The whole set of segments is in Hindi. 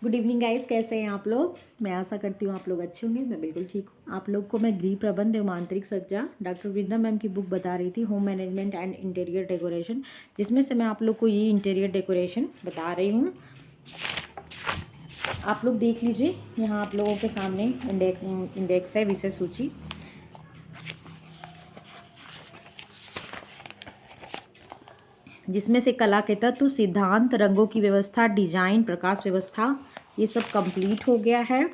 गुड इवनिंग गाइस, कैसे हैं आप लोग। मैं आशा करती हूँ आप लोग अच्छे होंगे। मैं बिल्कुल ठीक हूँ। आप लोग को मैं गृह प्रबंध एवं आंतरिक सज्जा डॉक्टर वृंदा मैम की बुक बता रही थी, home management and interior decoration, जिसमें से मैं आप लोग को ये इंटीरियर डेकोरेशन बता रही हूँ। आप लोग देख लीजिए, यहाँ आप लोगों के सामने इंडेक्स है, विषय सूची। जिसमें से कला के तत्व, सिद्धांत, रंगों की व्यवस्था, डिजाइन, प्रकाश व्यवस्था, ये सब कंप्लीट हो गया है।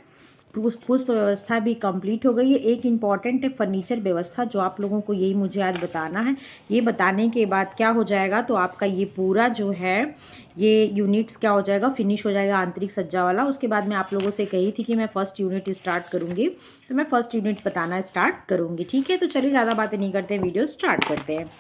पुष्प व्यवस्था भी कंप्लीट हो गई है। एक इम्पॉर्टेंट है फर्नीचर व्यवस्था, जो आप लोगों को यही मुझे आज बताना है। ये बताने के बाद क्या हो जाएगा, तो आपका ये पूरा जो है ये यूनिट्स क्या हो जाएगा, फिनिश हो जाएगा आंतरिक सज्जा वाला। उसके बाद मैं आप लोगों से कही थी कि मैं फर्स्ट यूनिट स्टार्ट करूँगी, तो मैं फर्स्ट यूनिट बताना स्टार्ट करूँगी। ठीक है, तो चलिए ज़्यादा बातें नहीं करते हैं, वीडियो स्टार्ट करते हैं।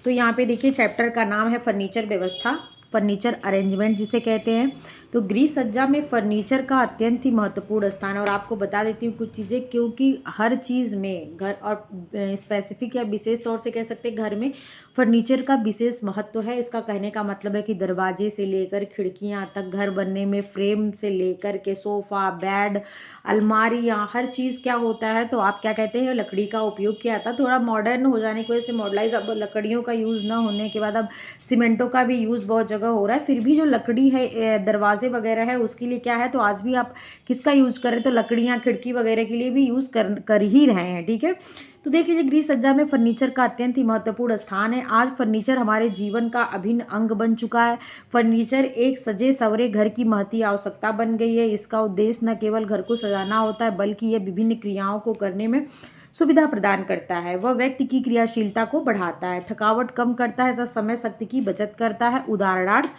तो यहाँ पे देखिए, चैप्टर का नाम है फर्नीचर व्यवस्था, फर्नीचर अरेंजमेंट जिसे कहते हैं। तो गृह सज्जा में फर्नीचर का अत्यंत ही महत्वपूर्ण स्थान है। और आपको बता देती हूँ कुछ चीज़ें, क्योंकि हर चीज़ में घर और स्पेसिफिक या विशेष तौर से कह सकते हैं घर में फर्नीचर का विशेष महत्व है। इसका कहने का मतलब है कि दरवाजे से लेकर खिड़कियाँ तक, घर बनने में फ्रेम से लेकर के सोफ़ा, बेड, अलमारियाँ, हर चीज़ क्या होता है, तो आप क्या कहते हैं, लकड़ी का उपयोग किया था। थोड़ा मॉडर्न हो जाने की वजह से मॉडलाइज अब लकड़ियों का यूज़ ना होने के बाद अब सीमेंटों का भी यूज़ बहुत जगह हो रहा है। फिर भी जो लकड़ी है दरवाजे वगैरह है उसके लिए क्या है, तो आज भी आप किसका यूज़ करें, तो लकड़ियाँ खिड़की वगैरह के लिए भी यूज़ कर ही रहे हैं। ठीक है, तो देख लीजिए, गृह सज्जा में फर्नीचर का अत्यंत ही महत्वपूर्ण स्थान है। आज फर्नीचर हमारे जीवन का अभिन्न अंग बन चुका है। फर्नीचर एक सजे सवरे घर की महती आवश्यकता बन गई है। इसका उद्देश्य न केवल घर को सजाना होता है, बल्कि यह विभिन्न क्रियाओं को करने में सुविधा प्रदान करता है। वह व्यक्ति की क्रियाशीलता को बढ़ाता है, थकावट कम करता है तथा समय शक्ति की बचत करता है। उदाहरणार्थ,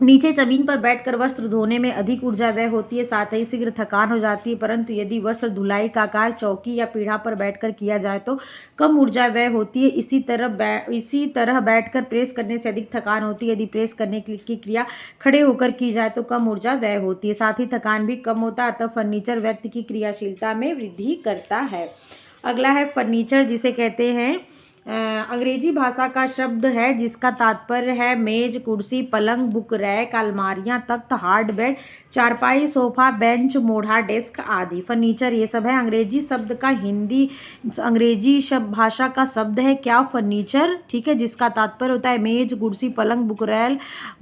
नीचे जमीन पर बैठकर वस्त्र धोने में अधिक ऊर्जा व्यय होती है, साथ ही शीघ्र थकान हो जाती है। परंतु यदि वस्त्र धुलाई का कार्य चौकी या पीढ़ा पर बैठकर किया जाए तो कम ऊर्जा व्यय होती है। इसी तरह बैठकर प्रेस करने से अधिक थकान होती है। यदि प्रेस करने की क्रिया खड़े होकर की जाए तो कम ऊर्जा व्यय होती है, साथ ही थकान भी कम होता है। अतः फर्नीचर व्यक्ति की क्रियाशीलता में वृद्धि करता है। अगला है फर्नीचर, जिसे कहते हैं अंग्रेजी भाषा का शब्द है जिसका तात्पर्य है मेज, कुर्सी, पलंग, बुक रैक, अलमारियां, तख्त, हार्ड बेड, चारपाई, सोफा, बेंच, मोढ़ा, डेस्क आदि। फर्नीचर ये सब है। अंग्रेजी शब्द का अंग्रेजी शब्द भाषा का शब्द है क्या, फर्नीचर। ठीक है, जिसका तात्पर्य होता है मेज, कुर्सी, पलंग,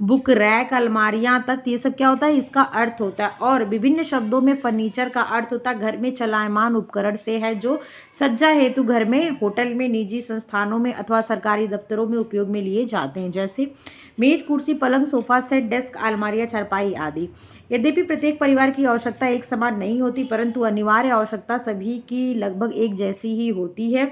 बुक रैक, अलमारियां, तख्त, ये सब क्या होता है, इसका अर्थ होता है। और विभिन्न शब्दों में फर्नीचर का अर्थ होता है घर में चलायमान उपकरण से है, जो सज्जा हेतु घर में, होटल में, निजी संस्थानों में अथवा सरकारी दफ्तरों में उपयोग में लिए जाते हैं, जैसे मेज, कुर्सी, पलंग, सोफा सेट, डेस्क, अलमारियां, चारपाई आदि। यद्यपि प्रत्येक परिवार की आवश्यकता एक समान नहीं होती, परंतु अनिवार्य आवश्यकता सभी की लगभग एक जैसी ही होती है।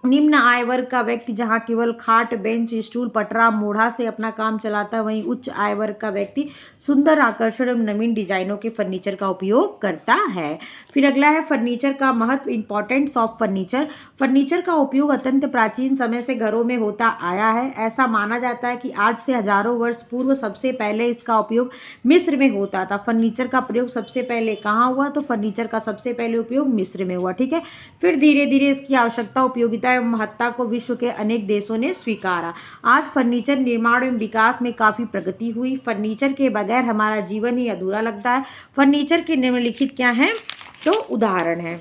निम्न आय वर्ग का व्यक्ति जहां केवल खाट, बेंच, स्टूल, पटरा, मोढ़ा से अपना काम चलाता है, वहीं उच्च आय वर्ग का व्यक्ति सुंदर, आकर्षक एवं नवीन डिजाइनों के फर्नीचर का उपयोग करता है। फिर अगला है फर्नीचर का महत्व, इंपॉर्टेंस ऑफ फर्नीचर। फर्नीचर का उपयोग अत्यंत प्राचीन समय से घरों में होता आया है। ऐसा माना जाता है कि आज से हजारों वर्ष पूर्व सबसे पहले इसका उपयोग मिस्र में होता था। फर्नीचर का प्रयोग सबसे पहले कहाँ हुआ, तो फर्नीचर का सबसे पहले उपयोग मिस्र में हुआ। ठीक है, फिर धीरे धीरे इसकी आवश्यकता, उपयोगिता एवं महत्ता को विश्व के अनेक देशों ने स्वीकारा। आज फर्नीचर निर्माण एवं विकास में काफी प्रगति हुई। फर्नीचर के बगैर हमारा जीवन ही अधूरा लगता है। फर्नीचर के निम्नलिखित क्या हैं, तो उदाहरण है।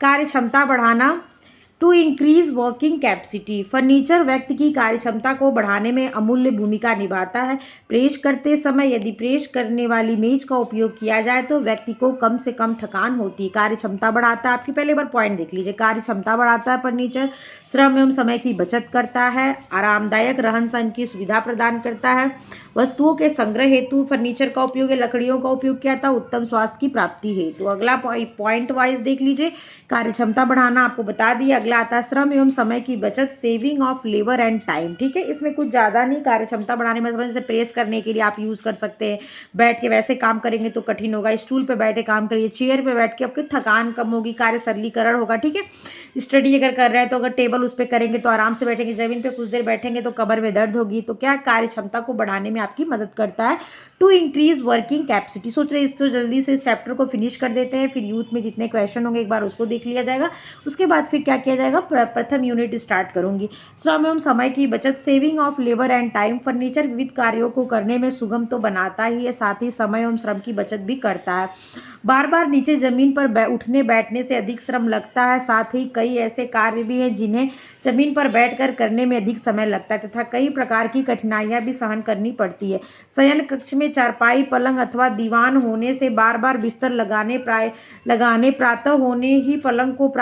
कार्य क्षमता बढ़ाना, to increase working capacity. Furniture व्यक्ति की कार्य क्षमता को बढ़ाने में अमूल्य भूमिका निभाता है। प्रेस करते समय यदि प्रेस करने वाली मेज का उपयोग किया जाए तो व्यक्ति को कम से कम थकान होती है। कार्य क्षमता बढ़ाता है, आपकी पहले बार पॉइंट देख लीजिए, कार्य क्षमता बढ़ाता है फर्नीचर, श्रम एवं समय की बचत करता है, आरामदायक रहन सहन की सुविधा प्रदान करता है। वस्तुओं के संग्रह हेतु फर्नीचर का उपयोग या लकड़ियों का उपयोग किया था, उत्तम स्वास्थ्य की प्राप्ति हेतु। अगला पॉइंट वाइज देख लीजिए, कार्य क्षमता बढ़ाना आपको बता दिया। अगला आता है श्रम एवं समय की बचत, saving of labour and time. ठीक है, इसमें कुछ ज़्यादा नहीं, कार्य क्षमता बढ़ाने में जैसे प्रेस करने के लिए आप यूज़ कर सकते हैं, बैठ के वैसे काम करेंगे तो कठिन होगा, स्टूल पे बैठे काम करिए, चेयर पे बैठ के आपकी थकान कम होगी, कार्य सरलीकरण होगा। ठीक है, स्टडी अगर कर रहे हैं तो अगर टेबल उस पर करेंगे तो आराम से बैठेंगे, जमीन पे कुछ देर बैठेंगे तो कमर में दर्द होगी। तो क्या कार्य क्षमता को बढ़ाने में आपकी मदद करता है। टू इंक्रीज वर्किंग कैपेसिटी, सोच रहे इसको जल्दी से इस चैप्टर को फिनिश कर देते हैं, फिर यूथ में जितने क्वेश्चन होंगे एक बार उसको देख लिया जाएगा। उसके बाद फिर क्या किया किया जाएगा, प्रथम यूनिट स्टार्ट करूंगी। श्रम एवं समय की बचत, saving of labour and time. Furniture विविध कार्यों को करने में सुगम तो बनाता ही है, साथ ही समय एवं श्रम की बचत भी करता है। बार बार नीचे जमीन पर उठने बैठने से अधिक श्रम लगता है, साथ ही कई ऐसे कार्य भी हैं जिन्हें जमीन पर बैठकर करने में अधिक समय लगता है तथा कई प्रकार की कठिनाइयां भी सहन करनी पड़ती है। शयन कक्ष में चारपाई, पलंग अथवा दीवान होने से बार बार बिस्तर लगाने, प्रातः होने ही पलंग को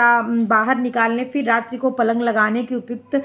बाहर निकालने, फिर रात्रि को पलंग लगाने की उपयुक्त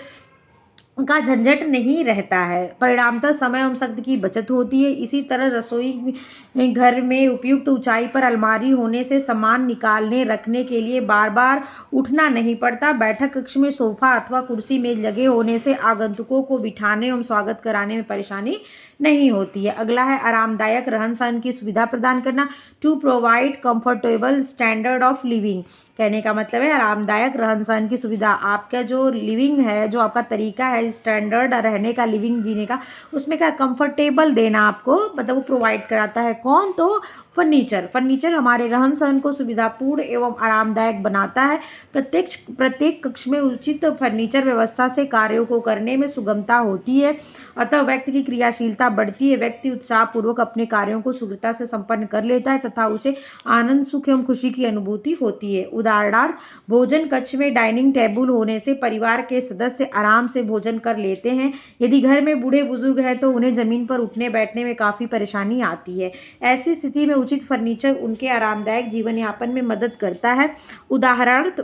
का झंझट नहीं रहता है। परिणामतः समय एवं शक्ति की बचत होती है। इसी तरह रसोई घर में उपयुक्त ऊंचाई पर अलमारी होने से सामान निकालने रखने के लिए बार बार उठना नहीं पड़ता। बैठक कक्ष में सोफा अथवा कुर्सी मेज लगे होने से आगंतुकों को बिठाने एवं स्वागत कराने में परेशानी नहीं होती है। अगला है आरामदायक रहन सहन की सुविधा प्रदान करना, to provide comfortable standard of living. कहने का मतलब है आरामदायक रहन सहन की सुविधा। आपका जो लिविंग है, जो आपका तरीका है स्टैंडर्ड रहने का, लिविंग जीने का, उसमें क्या कंफर्टेबल देना आपको, मतलब वो प्रोवाइड कराता है। कौन? तो फर्नीचर हमारे रहन सहन को सुविधापूर्ण एवं आरामदायक बनाता है। प्रत्येक कक्ष में उचित फर्नीचर व्यवस्था से कार्यों को करने में सुगमता होती है, अतः व्यक्ति की क्रियाशीलता बढ़ती है। व्यक्ति उत्साहपूर्वक अपने कार्यों को शीघ्रता से संपन्न कर लेता है तथा उसे आनंद, सुख एवं खुशी की अनुभूति होती है। उदाहरणार्थ, भोजन कक्ष में डाइनिंग टेबल होने से परिवार के सदस्य आराम से भोजन कर लेते हैं। यदि घर में बूढ़े बुजुर्ग हैं तो उन्हें जमीन पर उठने बैठने में काफ़ी परेशानी आती है। ऐसी स्थिति में उचित फर्नीचर उनके आरामदायक जीवन यापन में मदद करता है। उदाहरणार्थ,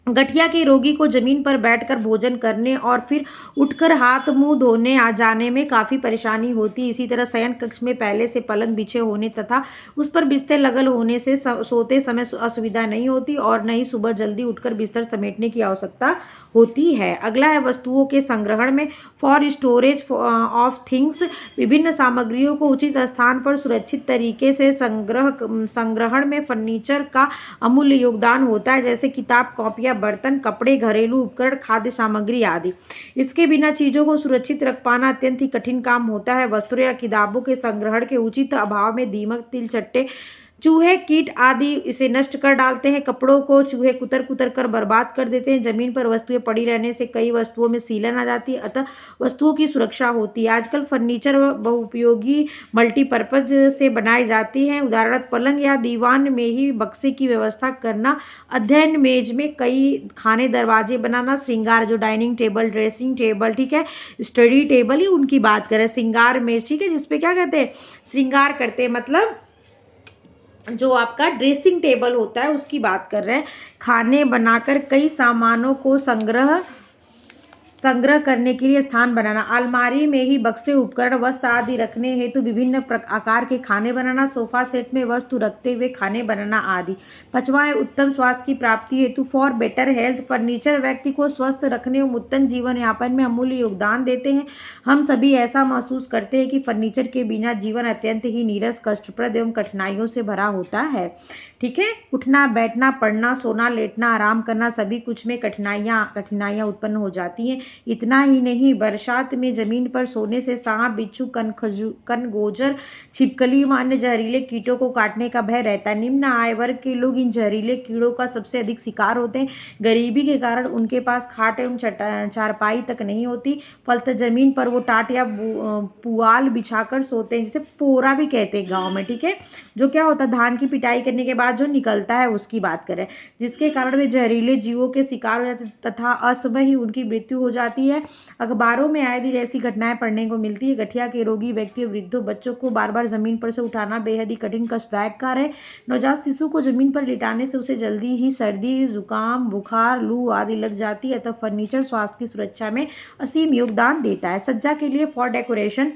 गठिया के रोगी को जमीन पर बैठकर भोजन करने और फिर उठकर हाथ मुंह धोने आ जाने में काफ़ी परेशानी होती है। इसी तरह शयन कक्ष में पहले से पलंग बिछे होने तथा उस पर बिस्तर लगल होने से सोते समय असुविधा नहीं होती और न ही सुबह जल्दी उठकर बिस्तर समेटने की आवश्यकता होती है। अगला है वस्तुओं के संग्रहण में, फॉर स्टोरेज ऑफ थिंग्स। विभिन्न सामग्रियों को उचित स्थान पर सुरक्षित तरीके से संग्रहण में फर्नीचर का अमूल्य योगदान होता है, जैसे किताब, कॉपियाँ, बर्तन, कपड़े, घरेलू उपकरण, खाद्य सामग्री आदि। इसके बिना चीज़ों को सुरक्षित रख पाना अत्यंत ही कठिन काम होता है। वस्त्रों या किताबों के संग्रहण के उचित अभाव में दीमक, तिल चट्टे, चूहे, कीट आदि इसे नष्ट कर डालते हैं। कपड़ों को चूहे कुतर कर बर्बाद कर देते हैं। जमीन पर वस्तुएं पड़ी रहने से कई वस्तुओं में सीलन आ जाती है, अतः वस्तुओं की सुरक्षा होती है। आजकल फर्नीचर बहुउपयोगी मल्टीपर्पज से बनाई जाती हैं। उदाहरण, पलंग या दीवान में ही बक्से की व्यवस्था करना, अध्ययन मेज में कई खाने दरवाजे बनाना, श्रृंगार जो डाइनिंग टेबल, ड्रेसिंग टेबल, ठीक है, स्टडी टेबल, ही उनकी बात करें, श्रृंगार मेज, ठीक है, जिसपे क्या कहते हैं, श्रृंगार करते हैं, मतलब जो आपका ड्रेसिंग टेबल होता है उसकी बात कर रहे हैं। खाने बनाकर कई सामानों को संग्रह करने के लिए स्थान बनाना, अलमारी में ही बक्से, उपकरण, वस्त्र आदि रखने हेतु विभिन्न आकार के खाने बनाना, सोफा सेट में वस्तु रखते हुए खाने बनाना आदि। पांचवां है उत्तम स्वास्थ्य की प्राप्ति हेतु, फॉर बेटर हेल्थ। फर्नीचर व्यक्ति को स्वस्थ रखने एवं उत्तम जीवन यापन में अमूल्य योगदान देते हैं। हम सभी ऐसा महसूस करते हैं कि फर्नीचर के बिना जीवन अत्यंत ही नीरस, कष्टप्रद एवं कठिनाइयों से भरा होता है। ठीक है, उठना, बैठना, पढ़ना, सोना, लेटना, आराम करना, सभी कुछ में कठिनाइयाँ उत्पन्न हो जाती हैं। इतना ही नहीं, बरसात में जमीन पर सोने से सांप, बिच्छू, कनगोजर, छिपकली व अन्य जहरीले कीटों को काटने का भय रहता है। निम्न आय वर्ग के लोग इन जहरीले कीड़ों का सबसे अधिक शिकार होते हैं। गरीबी के कारण उनके पास खाट एवं चारपाई तक नहीं होती, फलतः जमीन पर वो टाट या पुआल बिछाकर सोते हैं, जिसे पोरा भी कहते हैं गाँव में। ठीक है, जो क्या होता है, धान की पिटाई करने के बाद जो निकलता है उसकी बात करें, जिसके कारण वे जहरीले जीवों के शिकार हो जाते तथा असमय ही उनकी मृत्यु हो जाती है। अखबारों में आए दिन ऐसी घटनाएं पढ़ने को मिलती है। गठिया के रोगी व्यक्तियों, वृद्धों, बच्चों को बार बार जमीन पर से उठाना बेहद ही कठिन, कष्टदायक कार्य है। नवजात शिशु को जमीन पर लिटाने से उसे जल्दी ही सर्दी, जुकाम, बुखार, लू आदि लग जाती है, अतः फर्नीचर स्वास्थ्य की सुरक्षा में असीम योगदान देता है। सज्जा के लिए, फॉर डेकोरेशन,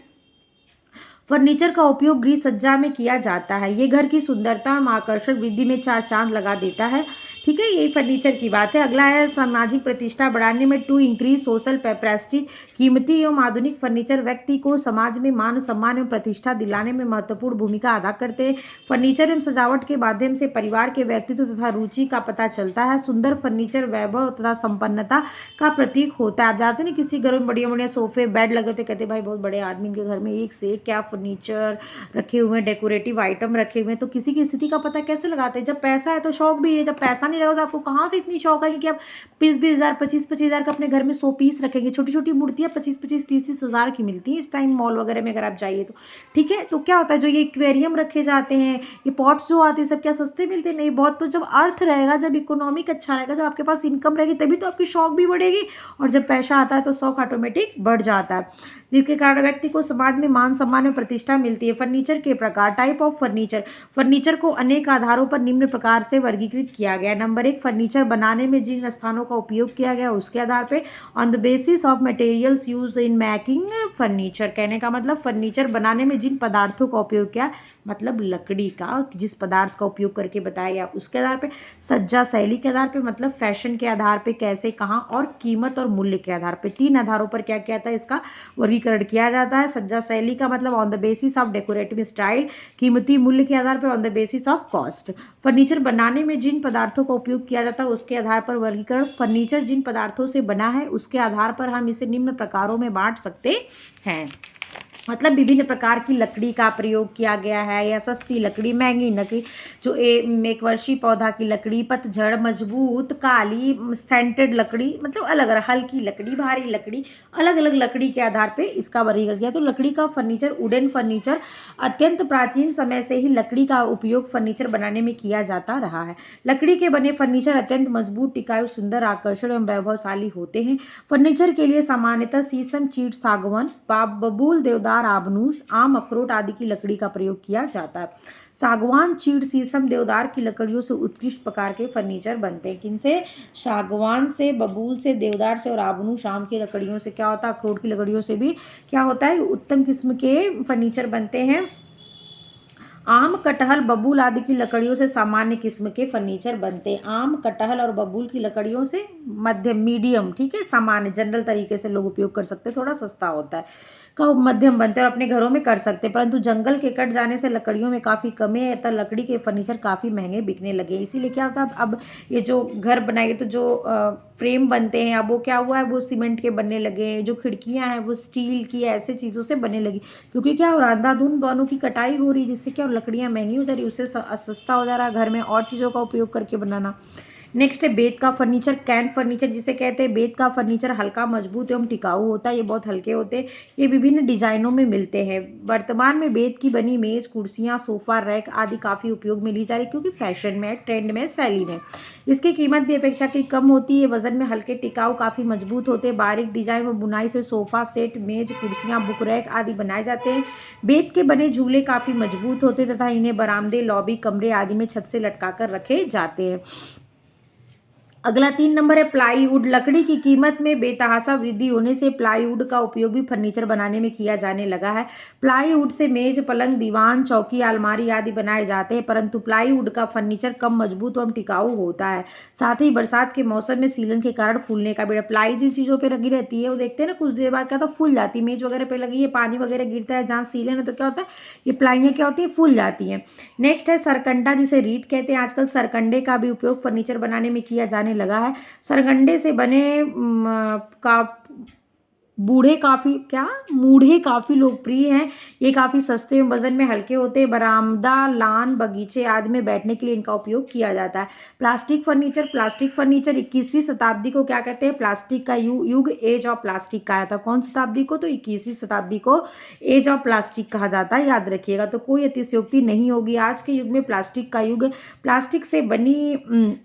फर्नीचर का उपयोग गृह सज्जा में किया जाता है। ये घर की सुंदरता और आकर्षक वृद्धि में चार चांद लगा देता है। ठीक है, यही फर्नीचर की बात है। अगला है सामाजिक प्रतिष्ठा बढ़ाने में, टू इंक्रीज सोशल प्रेस्टीज। कीमती एवं आधुनिक फर्नीचर व्यक्ति को समाज में मान, सम्मान एवं प्रतिष्ठा दिलाने में महत्वपूर्ण भूमिका अदा करते हैं। फर्नीचर एवं सजावट के माध्यम से परिवार के व्यक्तित्व तथा रुचि का पता चलता है। सुंदर फर्नीचर वैभव तथा संपन्नता का प्रतीक होता है। आप जाते हैं किसी घर में बढ़िया बढ़िया सोफे, बेड लगे तो कहते भाई बहुत बड़े आदमी के घर में एक से एक क्या फर्नीचर रखे हुए हैं, डेकोरेटिव आइटम रखे हुए हैं। तो किसी की स्थिति का पता कैसे लगाते हैं? जब पैसा है तो शौक भी है, जब पैसा नहीं लगा तो आपको कहाँ से इतनी शौक है कि आप 20-20 हज़ार 25-25 हज़ार का अपने घर में 100 पीस रखेंगे। छोटी छोटी मूर्तियाँ 25-25 30-30 हज़ार की मिलती हैं इस टाइम मॉल वगैरह में अगर आप जाइए तो। ठीक है, तो क्या होता है जो ये एक्वेरियम रखे जाते हैं, ये पॉट्स जो आते हैं सब क्या सस्ते मिलते हैं? नहीं, बहुत। तो जब अर्थ रहेगा, जब इकोनॉमिक अच्छा रहेगा, जब आपके पास इनकम रहेगी, तभी तो आपकी शौक भी बढ़ेगी, और जब पैसा आता है तो शौक ऑटोमेटिक बढ़ जाता है, जिसके कारण व्यक्ति को समाज में मान सम्मान और प्रतिष्ठा मिलती है। फर्नीचर के प्रकार, टाइप ऑफ फर्नीचर। फर्नीचर को अनेक आधारों पर निम्न प्रकार से वर्गीकृत किया गया। नंबर 1, फर्नीचर बनाने में जिन स्थानों का उपयोग किया गया उसके आधार पर, on the basis of materials use in making furniture. कहने का मतलब फर्नीचर बनाने में जिन पदार्थों का उपयोग किया, मतलब लकड़ी का, जिस पदार्थ का उपयोग करके बताया गया उसके आधार पे। सज्जा शैली के आधार पे, मतलब फैशन के आधार पे, कैसे, कहाँ, और कीमत और मूल्य के आधार पे। 3 आधारों पर क्या क्या था इसका वर्गीकरण किया जाता है। सज्जा शैली का मतलब on the basis of decorative style, कीमती मूल्य के आधार पर on the basis of cost. Furniture बनाने में जिन पदार्थों का उपयोग किया जाता है उसके आधार पर वर्गीकरण। फर्नीचर जिन पदार्थों से बना है उसके आधार पर हम इसे निम्न प्रकारों में बांट सकते हैं। मतलब विभिन्न प्रकार की लकड़ी का प्रयोग किया गया है, या सस्ती लकड़ी, महंगी लकड़ी, जो एक वर्षीय पौधा की लकड़ी, पतझड़, मजबूत, काली, सेंटेड लकड़ी, मतलब अलग अलग, हल्की लकड़ी, भारी लकड़ी, अलग अलग लकड़ी के आधार पे इसका वर्गीकरण किया। तो लकड़ी का फर्नीचर, वुडन फर्नीचर, अत्यंत प्राचीन समय से ही लकड़ी का उपयोग फर्नीचर बनाने में किया जाता रहा है। लकड़ी के बने फर्नीचर अत्यंत मजबूत, टिकाऊ, सुंदर, आकर्षण एवं वैभवशाली होते हैं। फर्नीचर के लिए सामान्यतः शीशम, चीड़, सागवान, बबूल, देवदार, आबनूस, आम, अखरोट आदि की लकड़ी का प्रयोग किया जाता है। सागवान, चीड़, शीशम, देवदार की लकड़ियों से उत्कृष्ट प्रकार के फर्नीचर बनते हैं। किनसे? सागवान से, बबूल से, देवदार से और आबनूस, आम की लकड़ियों से। क्या होता है? अखरोट की लकड़ियों से भी क्या होता है? उत्तम किस्म के फर्नीचर बनते हैं। आम, कटहल, बबूल आदि की लकड़ियों से सामान्य किस्म के फर्नीचर बनते हैं। आम, कटहल और बबूल की लकड़ियों से मध्यम, मीडियम, ठीक है, सामान्य, जनरल तरीके से लोग उपयोग कर सकते हैं, थोड़ा सस्ता होता है, का मध्यम बनते हैं और अपने घरों में कर सकते हैं। परंतु जंगल के कट जाने से लकड़ियों में काफ़ी कमी है, तब लकड़ी के फर्नीचर काफ़ी महंगे बिकने लगे। इसीलिए क्या होता है, अब ये जो घर बनाए तो जो फ्रेम बनते हैं, अब वो क्या हुआ है, वो सीमेंट के बनने लगे हैं। जो खिड़कियां हैं वो स्टील की, ऐसे चीज़ों से बनने लगी, क्योंकि क्या हो रहा है, अंधाधुंध वनों की कटाई हो रही है, जिससे क्या लकड़ियाँ महंगी हो जा रही है, उससे सस्ता हो जा रहा है घर में और चीज़ों का उपयोग करके बनाना। नेक्स्ट है बेत का फर्नीचर, कैन फर्नीचर जिसे कहते हैं। बेत का फर्नीचर हल्का, मजबूत एवं टिकाऊ होता है, ये बहुत हल्के होते हैं। ये विभिन्न डिजाइनों में मिलते हैं। वर्तमान में बेत की बनी मेज, कुर्सियां, सोफा, रैक आदि काफ़ी उपयोग में ली जा रही, क्योंकि फैशन में, ट्रेंड में, शैली में। इसकी कीमत भी अपेक्षाकृत कम होती है। वजन में हल्के, टिकाऊ, काफ़ी मजबूत होते हैं। बारीक डिजाइन और बुनाई से सोफा सेट, मेज, कुर्सियां, बुक रैक आदि बनाए जाते हैं। बेत के बने झूले काफ़ी मजबूत होते तथा इन्हें बरामदे, लॉबी, कमरे आदि में छत से लटकाकर रखे जाते हैं। अगला 3 नंबर है प्लाईवुड। लकड़ी की कीमत में बेतहाशा वृद्धि होने से प्लाईवुड का उपयोग भी फर्नीचर बनाने में किया जाने लगा है। प्लाईवुड से मेज, पलंग, दीवान, चौकी, अलमारी आदि बनाए जाते हैं, परंतु प्लाईवुड का फर्नीचर कम मजबूत एवं टिकाऊ होता है। साथ ही बरसात के मौसम में सीलन के कारण फूलने का भी डर। प्लाई जिन चीज़ों पर लगी रहती है वो देखते हैं ना, कुछ देर बाद क्या तो फूल जाती है। मेज वगैरह पे लगी है, पानी वगैरह गिरता है, जहाँ सीलन है तो क्या होता है, ये प्लाइयाँ क्या होती है, फूल जाती हैं। नेक्स्ट है सरकंडा, जिसे रीट कहते हैं। आजकल सरकंडे का भी उपयोग फर्नीचर बनाने में किया जाने लगा है। सरगंडे से बने का मूढ़े काफ़ी लोकप्रिय हैं। ये काफ़ी सस्ते एवं वजन में हल्के होते हैं। बरामदा, लान, बगीचे आदि में बैठने के लिए इनका उपयोग किया जाता है। प्लास्टिक फर्नीचर 21वीं शताब्दी को क्या कहते हैं, प्लास्टिक का युग, एज ऑफ प्लास्टिक कहा जाता है। कौन शताब्दी को, तो 21वीं शताब्दी को एज ऑफ प्लास्टिक कहा जाता है, याद रखिएगा। तो कोई अतिशयोक्ति नहीं होगी। आज के युग में प्लास्टिक का युग। प्लास्टिक से बनी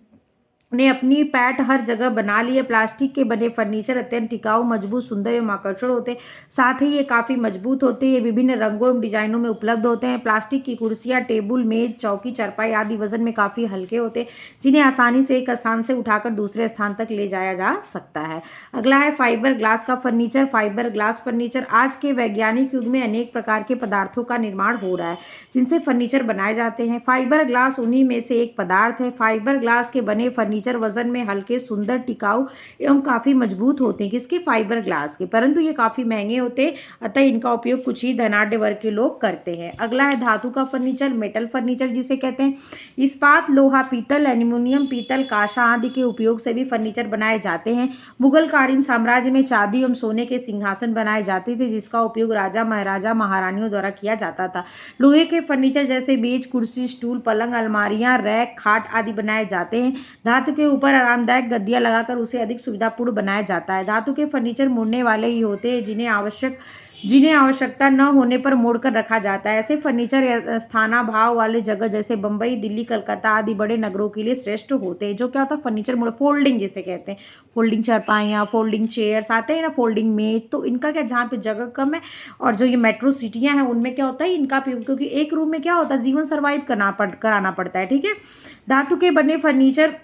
ने अपनी पैठ हर जगह बना ली है। प्लास्टिक के बने फर्नीचर अत्यंत टिकाऊ, मजबूत, सुंदर एवं आकर्षण होते हैं। साथ ही ये काफ़ी मजबूत होते हैं। ये विभिन्न रंगों एवं डिजाइनों में उपलब्ध होते हैं। प्लास्टिक की कुर्सियाँ, टेबल, मेज, चौकी, चारपाई आदि वजन में काफ़ी हल्के होते हैं, जिन्हें आसानी से एक स्थान से उठाकर दूसरे स्थान तक ले जाया जा सकता है। अगला है फाइबर ग्लास का फर्नीचर। Fibre glass furniture. आज के वैज्ञानिक युग में अनेक प्रकार के पदार्थों का निर्माण हो रहा है, जिनसे फर्नीचर बनाए जाते हैं। फाइबर ग्लास उन्हीं में से एक पदार्थ है। फाइबर ग्लास के बने फर्नीचर फर्नीचर वजन में हल्के, सुंदर, टिकाऊ एवं काफ़ी मजबूत होते हैं। किसके? फाइबर ग्लास के। परंतु ये काफ़ी महंगे होते हैं, अतः इनका उपयोग कुछ ही धनाढ्य वर्ग के लोग करते हैं। अगला है धातु का फर्नीचर, मेटल फर्नीचर जिसे कहते हैं। इस्पात, लोहा, पीतल, एल्यूमिनियम, पीतल, कांसा आदि के उपयोग से भी फर्नीचर बनाए जाते हैं। मुगलकालीन साम्राज्य में चांदी एवं सोने के सिंहासन बनाए जाते थे, जिसका उपयोग राजा, महाराजा, महारानियों द्वारा किया जाता था। लोहे के फर्नीचर जैसे मेज, कुर्सी, स्टूल, पलंग, अलमारियां, रैक, खाट आदि बनाए जाते हैं। धातु के ऊपर आरामदायक गद्दियां लगाकर उसे अधिक सुविधापूर्ण बनाया जाता है। धातु के फर्नीचर मुड़ने वाले ही होते हैं, जिन्हें आवश्यकता न होने पर मोड़कर रखा जाता है। ऐसे फर्नीचर स्थानाभाव वाले जगह जैसे बंबई, दिल्ली, कलकत्ता आदि बड़े नगरों के लिए श्रेष्ठ होते हैं। जो क्या होता है? फर्नीचर मोड़, फोल्डिंग जिसे कहते हैं। फोल्डिंग चारपाइयाँ, फोल्डिंग चेयर्स आते हैं ना, फोल्डिंग मेज, तो इनका क्या, जहाँ पे जगह कम है और जो ये मेट्रो सिटियाँ हैं उनमें क्या होता है, इनका क्योंकि एक रूम में क्या होता है, जीवन सर्वाइव कराना पड़ता है। ठीक है। धातु के बने फर्नीचर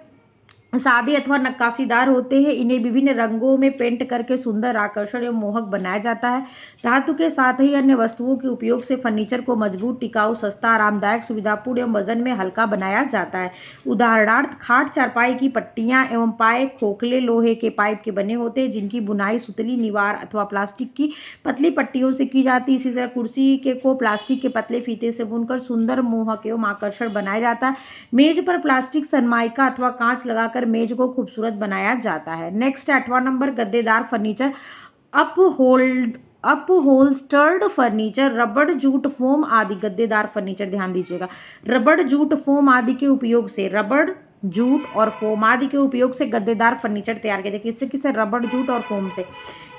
सादे अथवा नक्काशीदार होते हैं। इन्हें विभिन्न रंगों में पेंट करके सुंदर, आकर्षण एवं मोहक बनाया जाता है। धातु के साथ ही अन्य वस्तुओं के उपयोग से फर्नीचर को मजबूत, टिकाऊ, सस्ता, आरामदायक, सुविधापूर्ण एवं वजन में हल्का बनाया जाता है। उदाहरणार्थ खाट, चारपाई की पट्टियां एवं पाए खोखले लोहे के पाइप के बने होते हैं, जिनकी बुनाई सुतली, निवार अथवा प्लास्टिक की पतली पट्टियों से की जाती है। इसी तरह कुर्सी को प्लास्टिक के पतले फीते से बुनकर सुंदर, मोहक एवं आकर्षण बनाया जाता है। मेज पर प्लास्टिक, सनमाइका अथवा कांच लगाकर मेज को खूबसूरत बनाया जाता है। नेक्स्ट 8वां नंबर, गद्देदार furniture. Upholstered furniture, rubber, jute, foam आदि गद्देदार फर्नीचर। ध्यान दीजिएगा, रबड़, जूट, फोम आदि के उपयोग से, रबड़, जूट और फोम आदि के उपयोग से गद्देदार फर्नीचर तैयार किए जाते हैं। किससे? किससे? रबड़, जूट और फोम से।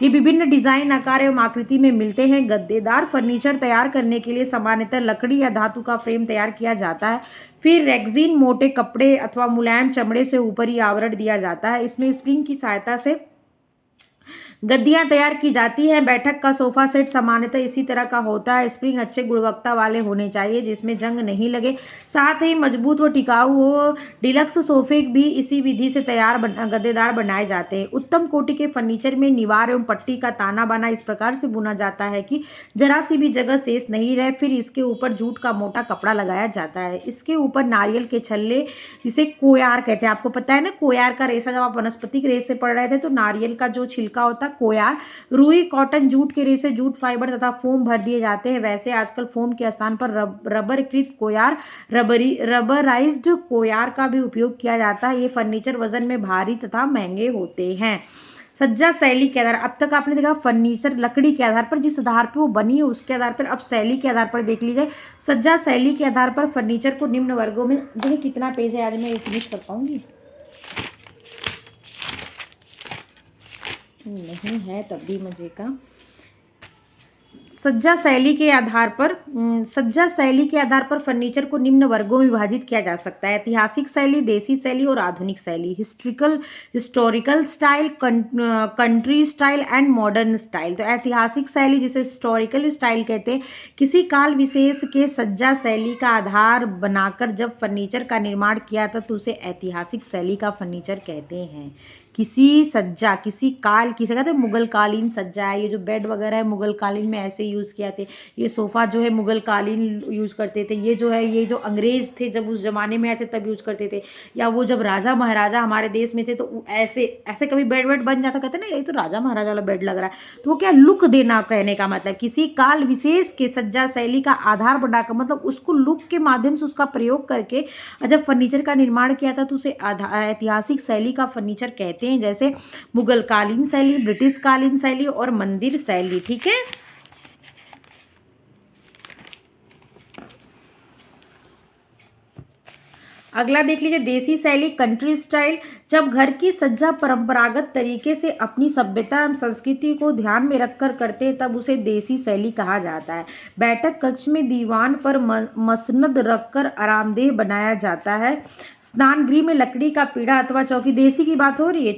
ये विभिन्न डिजाइन, आकार एवं आकृति में मिलते हैं। गद्देदार फर्नीचर तैयार करने के लिए सामान्यतः लकड़ी या धातु का फ्रेम तैयार किया जाता है। फिर रेक्सिन, मोटे कपड़े अथवा मुलायम चमड़े से ऊपरी आवरण दिया जाता है। इसमें स्प्रिंग की सहायता से गद्दियां तैयार की जाती हैं। बैठक का सोफा सेट सामान्यतः इसी तरह का होता है। स्प्रिंग अच्छे गुणवत्ता वाले होने चाहिए, जिसमें जंग नहीं लगे, साथ ही मजबूत व टिकाऊ हो। डिलक्स सोफे भी इसी विधि से गद्देदार बनाए जाते हैं। उत्तम कोटि के फर्नीचर में निवार एवं पट्टी का ताना बाना इस प्रकार से बुना जाता है कि जरा सी भी जगह शेष नहीं रहे। फिर इसके ऊपर जूट का मोटा कपड़ा लगाया जाता है। इसके ऊपर नारियल के छल्ले, जिसे कोयार कहते हैं, आपको पता है ना, कोयार का रेशा, जब आप वनस्पतिक रेशे से पढ़ रहे थे तो नारियल का जो छिलका होता है कोयार, रुई, कॉटन, जूट के रेशे, जूट फाइबर तथा फोम भर दिए जाते हैं। वैसे आजकल फोम के स्थान पर रबरकृत कोयार, रबराइज्ड कोयार का भी उपयोग किया जाता है। ये फर्नीचर वजन में भारी तथा महंगे होते हैं। सज्जा शैली के आधार, अब तक आपने देखा फर्नीचर लकड़ी के आधार पर, जिस आधार पर वो बनी है उसके आधार पर, अब शैली के आधार पर देख लीजिए। सज्जा शैली के आधार पर फर्नीचर को निम्न वर्गों में, देखिए कितना पेज है, आज मैं ये फिनिश कर पाऊंगी नहीं है तब भी मजे का। सज्जा शैली के आधार पर फर्नीचर को निम्न वर्गों में विभाजित किया जा सकता है। ऐतिहासिक शैली, देसी शैली और आधुनिक शैली। Historical style, country style and modern style. तो ऐतिहासिक शैली, जिसे हिस्टोरिकल स्टाइल कहते हैं, किसी काल विशेष के सज्जा शैली का आधार बनाकर जब फर्नीचर का निर्माण किया था तो उसे ऐतिहासिक शैली का फर्नीचर कहते हैं। किसी काल, किसी कहते हैं मुगल कालीन सज्जा है, ये जो बेड वगैरह है मुगल कालीन में ऐसे यूज़ किया थे। ये सोफ़ा जो है मुगल कालीन यूज़ करते थे। ये जो है, ये जो अंग्रेज़ थे जब उस ज़माने में आए थे तब यूज़ करते थे, या वो जब राजा महाराजा हमारे देश में थे तो ऐसे कभी बेड बन जाता, कहते ना ये तो राजा महाराजा वाला बेड लग रहा है, तो वो क्या, लुक देना कहने का मतलब। किसी काल विशेष के सज्जा शैली का आधार बनाकर, मतलब उसको लुक के माध्यम से उसका प्रयोग करके जब फर्नीचर का निर्माण किया था तो उसे ऐतिहासिक शैली का फर्नीचर कहते हैं। जैसे मुगल कालीन शैली, ब्रिटिश कालीन शैली और मंदिर शैली। ठीक है। अगला देख लीजिए, देसी शैली, कंट्री स्टाइल। जब घर की सज्जा परंपरागत तरीके से अपनी सभ्यता एवं संस्कृति को ध्यान में रखकर करते हैं तब उसे देसी शैली कहा जाता है। बैठक कक्ष में दीवान पर मसनद रखकर आरामदेह बनाया जाता है। स्नान गृह में लकड़ी का पीढ़ा अथवा चौकी, देसी की बात हो रही है,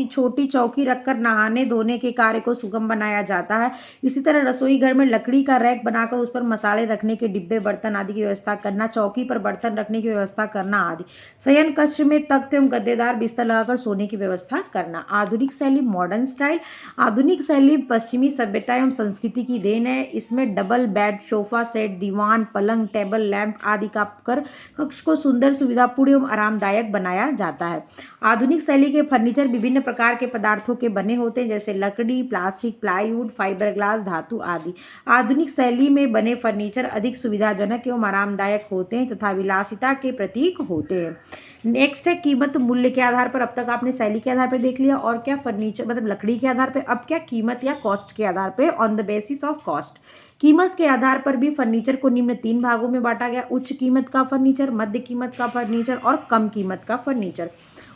छोटी चौकी रखकर नहाने धोने के कार्य को सुगम बनाया जाता है। इसी तरह रसोई घर में लकड़ी का रैक बनाकर उस पर मसाले रखने के डिब्बे, बर्तन आदि की व्यवस्था करना, चौकी पर बर्तन रखने की व्यवस्था करना आदि। शयन कक्ष में तख्त एवं गद्देदार बिस्तर लगाकर सोने की व्यवस्था करना। आधुनिक शैली मॉडर्न स्टाइल। आधुनिक शैली पश्चिमी सभ्यता एवं संस्कृति की देन है। इसमें डबल बेड, सोफा सेट, दीवान, पलंग, टेबल लैंप आदि का कर कक्ष को सुंदर, सुविधापूर्ण एवं आरामदायक बनाया जाता है। आधुनिक शैली के फर्नीचर विभिन्न प्रकार के पदार्थों के बने होते हैं, जैसे लकड़ी, प्लास्टिक, प्लाईवुड, फाइबर ग्लास, धातु आदि। आधुनिक शैली में बने फर्नीचर अधिक सुविधाजनक एवं आरामदायक होते हैं तथा विलासिता के प्रतीक होते हैं। नेक्स्ट है कीमत मूल्य के आधार पर। अब तक आपने शैली के आधार पर देख लिया, और क्या फर्नीचर मतलब लकड़ी के आधार पर, अब क्या कीमत या कॉस्ट के आधार पर, on the basis of cost. कीमत के आधार पर भी फर्नीचर को निम्न 3 भागों में बांटा गया: उच्च कीमत का फर्नीचर, मध्य कीमत का फर्नीचर और कम कीमत का फर्नीचर।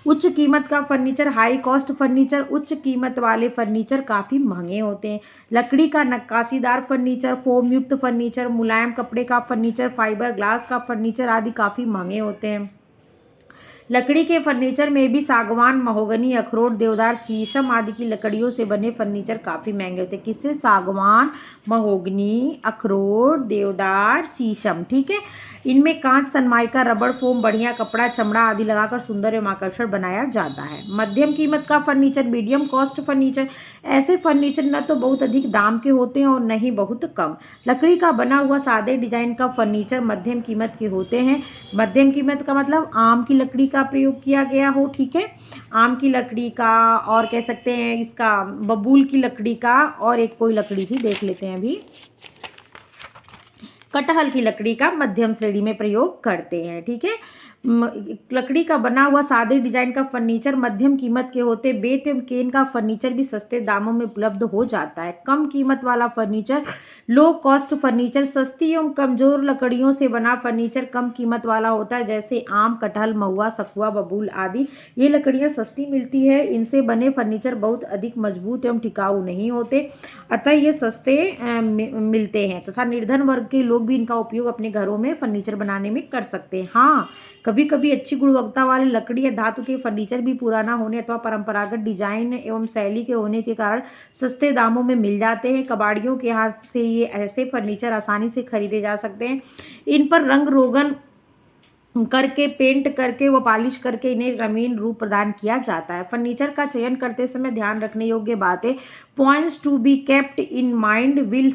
उच्च कीमत का फर्नीचर, हाई कॉस्ट फर्नीचर। उच्च कीमत वाले फर्नीचर काफ़ी महंगे होते हैं। लकड़ी का नक्काशीदार फर्नीचर, फोम युक्त फर्नीचर, मुलायम कपड़े का फर्नीचर, फाइबर ग्लास का फर्नीचर आदि काफ़ी महंगे होते हैं। लकड़ी के फर्नीचर में भी सागवान, महोगनी, अखरोट, देवदार, शीशम आदि की लकड़ियों से बने फर्नीचर काफ़ी महंगे होते हैं। किससे? सागवान, महोगनी, अखरोट, देवदार, शीशम। ठीक है। इनमें कांच, सनमाइका, रबड़, फोम, बढ़िया कपड़ा, चमड़ा आदि लगाकर सुंदर एवं आकर्षण बनाया जाता है। मध्यम कीमत का फर्नीचर, मीडियम कॉस्ट फर्नीचर। ऐसे फर्नीचर न तो बहुत अधिक दाम के होते हैं और न ही बहुत कम। लकड़ी का बना हुआ सादे डिजाइन का फर्नीचर मध्यम कीमत के होते हैं। मध्यम कीमत का मतलब आम की लकड़ी का प्रयोग किया गया हो। ठीक है। आम की लकड़ी का, और कह सकते हैं इसका बबूल की लकड़ी का, और एक कोई लकड़ी थी देख लेते हैं अभी, कटहल की लकड़ी का मध्यम श्रेणी में प्रयोग करते हैं। ठीक है। लकड़ी का बना हुआ सादे डिजाइन का फर्नीचर मध्यम कीमत के होते। बेत एवं केन का फर्नीचर भी सस्ते दामों में उपलब्ध हो जाता है। कम कीमत वाला फर्नीचर, लो कॉस्ट फर्नीचर। सस्ती एवं कमजोर लकड़ियों से बना फर्नीचर कम कीमत वाला होता है, जैसे आम, कटहल, महुआ, सखुआ, बबूल आदि। ये लकड़ियां सस्ती मिलती है। इनसे बने फर्नीचर बहुत अधिक मजबूत एवं टिकाऊ नहीं होते, अतः ये सस्ते मिलते हैं तथा निर्धन वर्ग के लोग भी इनका उपयोग अपने घरों में फर्नीचर बनाने में कर सकते हैं। हाँ, कभी कभी अच्छी गुणवत्ता वाले लकड़ी या धातु के फर्नीचर भी पुराना होने अथवा परंपरागत डिजाइन एवं शैली के होने के कारण सस्ते दामों में मिल जाते हैं। कबाड़ियों के हाथ से ये ऐसे फर्नीचर आसानी से खरीदे जा सकते हैं। इन पर रंग रोगन करके, पेंट करके व पॉलिश करके इन्हें रंगीन रूप प्रदान किया जाता है। फर्नीचर का चयन करते समय ध्यान रखने योग्य बातें, points to be kept in mind while